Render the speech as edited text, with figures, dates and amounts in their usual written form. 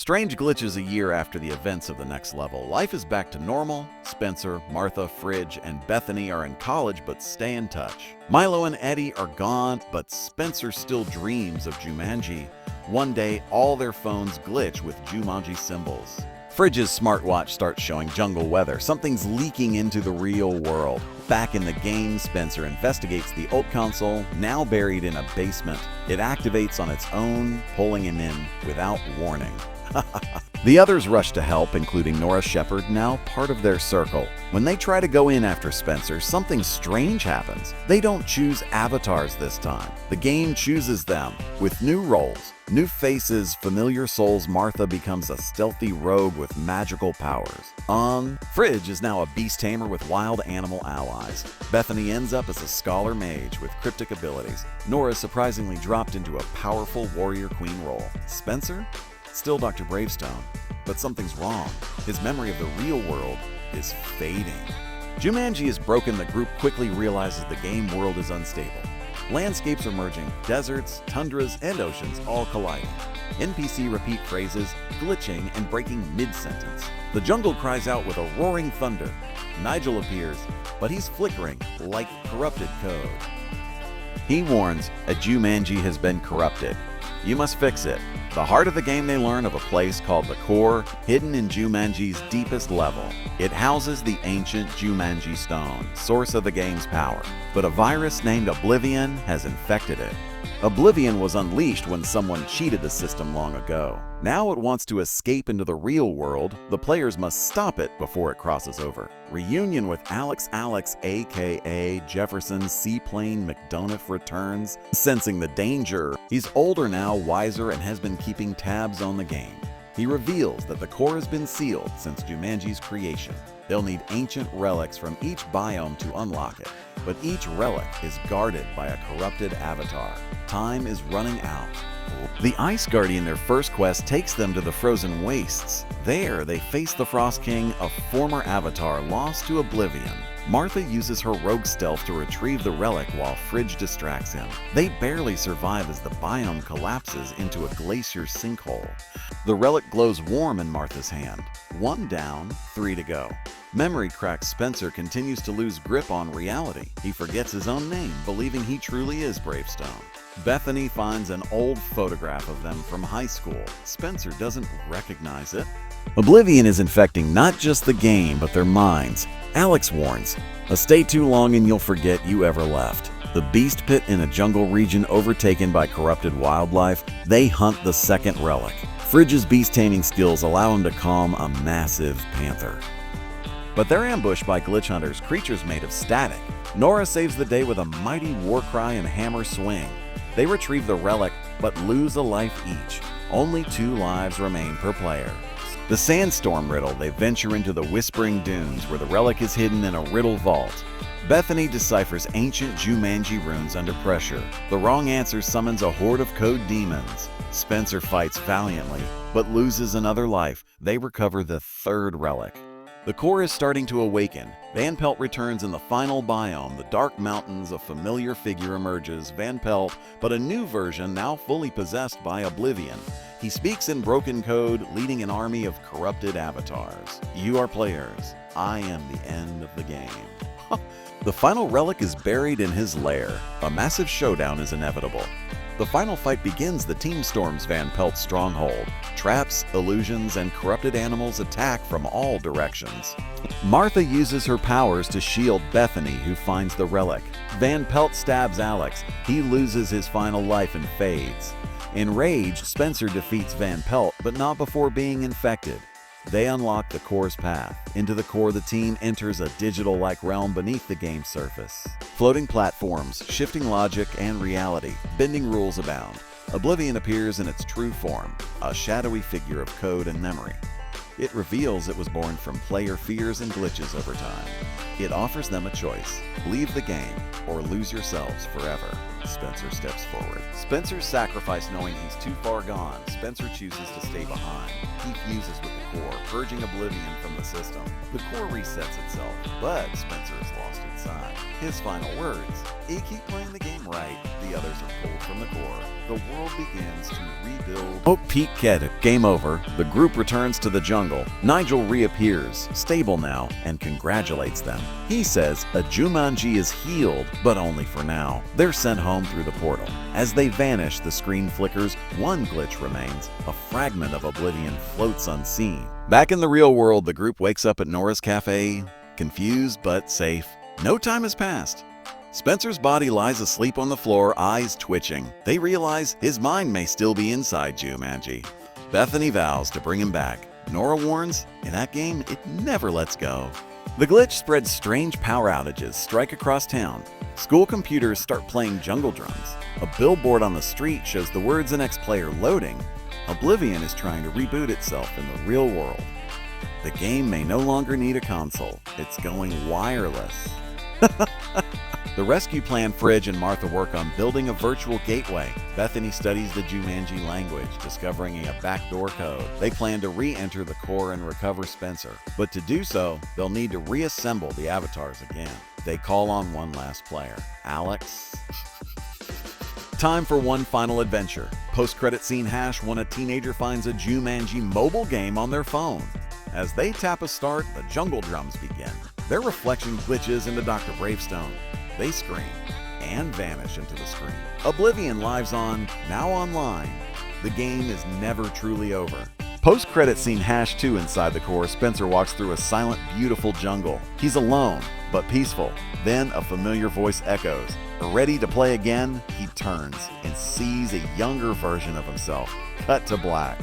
Strange glitches a year after the events of the next level. Life is back to normal. Spencer, Martha, Fridge, and Bethany are in college but stay in touch. Milo and Eddie are gone, but Spencer still dreams of Jumanji. One day, all their phones glitch with Jumanji symbols. Fridge's smartwatch starts showing jungle weather. Something's leaking into the real world. Back in the game, Spencer investigates the ult console, now buried in a basement. It activates on its own, pulling him in without warning. The others rush to help, including Nora Shepard, now part of their circle. When they try to go in after Spencer, something strange happens. They don't choose avatars this time. The game chooses them. With new roles, new faces, familiar souls, Martha becomes a stealthy rogue with magical powers. Fridge is now a beast tamer with wild animal allies. Bethany ends up as a scholar mage with cryptic abilities. Nora surprisingly dropped into a powerful warrior queen role. Spencer? Still Dr. Bravestone, but something's wrong. His memory of the real world is fading. Jumanji is broken. The group quickly realizes the game world is unstable. Landscapes are merging, deserts, tundras, and oceans all colliding. NPC repeat phrases, glitching and breaking mid-sentence. The jungle cries out with a roaring thunder. Nigel appears, but he's flickering like corrupted code. He warns, a Jumanji has been corrupted. You must fix it. The heart of the game, they learn of a place called the Core, hidden in Jumanji's deepest level. It houses the ancient Jumanji stone, source of the game's power. But a virus named Oblivion has infected it. Oblivion was unleashed when someone cheated the system long ago. Now it wants to escape into the real world. The players must stop it before it crosses over. Reunion with Alex aka Jefferson Seaplane McDonough returns, sensing the danger. He's older now, wiser, and has been keeping tabs on the game. He reveals that the core has been sealed since Jumanji's creation. They'll need ancient relics from each biome to unlock it, but each relic is guarded by a corrupted avatar. Time is running out. The Ice Guardian, their first quest, takes them to the frozen wastes. There, they face the Frost King, a former avatar lost to Oblivion. Martha uses her rogue stealth to retrieve the relic while Fridge distracts him. They barely survive as the biome collapses into a glacier sinkhole. The relic glows warm in Martha's hand. 1 down, 3 to go. Memory cracked Spencer continues to lose grip on reality. He forgets his own name, believing he truly is Bravestone. Bethany finds an old photograph of them from high school. Spencer doesn't recognize it. Oblivion is infecting not just the game, but their minds. Alex warns, stay too long and you'll forget you ever left. The beast pit in a jungle region overtaken by corrupted wildlife, they hunt the second relic. Fridge's beast taming skills allow him to calm a massive panther. But they're ambushed by glitch hunters, creatures made of static. Nora saves the day with a mighty war cry and hammer swing. They retrieve the relic, but lose a life each. Only 2 lives remain per player. The Sandstorm riddle, they venture into the Whispering Dunes where the relic is hidden in a riddle vault. Bethany deciphers ancient Jumanji runes under pressure. The wrong answer summons a horde of code demons. Spencer fights valiantly, but loses another life. They recover the 3rd relic. The core is starting to awaken. Van Pelt returns in the final biome, the Dark Mountains. A familiar figure emerges, Van Pelt, but a new version now fully possessed by Oblivion. He speaks in broken code, leading an army of corrupted avatars. You are players. I am the end of the game. The final relic is buried in his lair. A massive showdown is inevitable. The final fight begins. The team storms Van Pelt's stronghold. Traps, illusions, and corrupted animals attack from all directions. Martha uses her powers to shield Bethany, who finds the relic. Van Pelt stabs Alex. He loses his final life and fades. Enraged, Spencer defeats Van Pelt, but not before being infected. They unlock the core's path. Into the core, the team enters a digital-like realm beneath the game's surface. Floating platforms, shifting logic and reality, bending rules abound. Oblivion appears in its true form, a shadowy figure of code and memory. It reveals it was born from player fears and glitches over time. It offers them a choice: leave the game or lose yourselves forever. Spencer steps forward. Spencer's sacrifice knowing he's too far gone. Spencer chooses to stay behind. He fuses with the core, purging oblivion from the system. The core resets itself, but Spencer is lost inside. His final words: "You keep playing the game right, the others are pulled from the core. The world begins to rebuild." Oh, Pete Ked, game over. The group returns to the jungle. Nigel reappears, stable now, and congratulates them. He says a Jumanji is healed, but only for now. They're sent home through the portal. As they vanish, the screen flickers. One glitch remains. A fragment of oblivion floats unseen. Back in the real world, the group wakes up at Nora's cafe, confused but safe. No time has passed. Spencer's body lies asleep on the floor, eyes twitching. They realize his mind may still be inside Jumanji. Bethany vows to bring him back. Nora warns, in that game, it never lets go. The glitch spreads strange power outages strike across town. School computers start playing jungle drums. A billboard on the street shows the words "Next player loading." Oblivion is trying to reboot itself in the real world. The game may no longer need a console. It's going wireless. The rescue plan: Fridge and Martha work on building a virtual gateway. Bethany studies the Jumanji language, discovering a backdoor code. They plan to re-enter the core and recover Spencer. But to do so, they'll need to reassemble the avatars again. They call on one last player, Alex. Time for one final adventure. Post-credit scene hash when a teenager finds a Jumanji mobile game on their phone. As they tap a start, the jungle drums begin. Their reflection glitches into Dr. Bravestone. They scream and vanish into the screen. Oblivion lives on, now online. The game is never truly over. Post-credit scene hash 2 inside the core, Spencer walks through a silent, beautiful jungle. He's alone, but peaceful. Then a familiar voice echoes. Ready to play again? He turns and sees a younger version of himself. Cut to black.